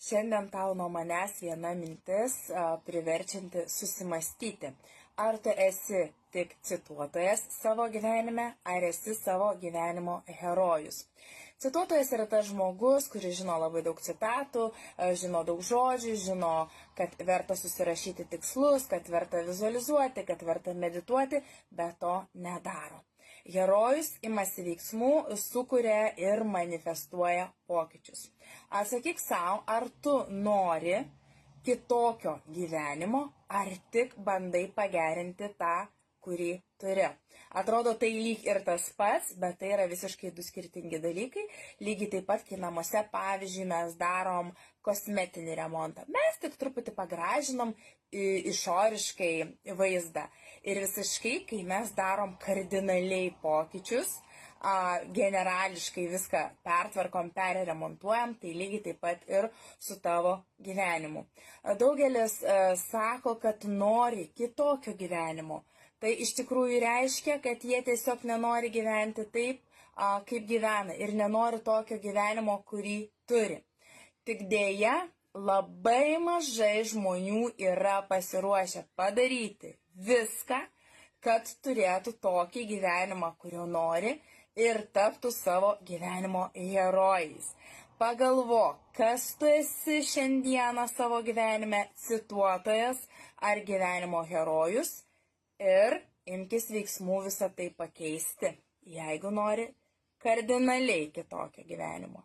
Šiandien tau nuo manęs viena mintis priverčianti susimastyti. Ar tu esi tik cituotojas savo gyvenime, ar esi savo gyvenimo herojus? Cituotojas yra tas žmogus, kuris žino labai daug citatų, žino daug žodžių, žino, kad verta susirašyti tikslus, kad verta vizualizuoti, kad verta medituoti, bet to nedaro. Herojus imasi veiksmų, sukuria ir manifestuoja pokyčius. Atsakyk savo, ar tu nori kitokio gyvenimo, ar tik bandai pagerinti tą, kurį turi. Atrodo, tai lyg ir tas pats, bet tai yra visiškai du skirtingi dalykai. Lygiai taip pat, kai namuose, pavyzdžiui, mes darom kosmetinį remontą. Mes tik truputį pagražinam išoriškai vaizdą. Ir visiškai, kai mes darom kardinaliai pokyčius, generališkai viską pertvarkom, perremontuojam, tai lygiai taip pat ir su tavo gyvenimu. Daugelis sako, kad nori kitokio gyvenimo. Tai iš tikrųjų reiškia, kad jie tiesiog nenori gyventi taip, kaip gyvena ir nenori tokio gyvenimo, kurį turi. Tik dėja, labai mažai žmonių yra pasiruošę padaryti viską, kad turėtų tokį gyvenimą, kurio nori ir taptų savo gyvenimo herojais. Pagalvok, kas tu esi šiandieną savo gyvenime, cituotojas ar gyvenimo herojus, ir imkis veiksmų visą tai pakeisti, jeigu nori kardinaliai kitokio gyvenimo.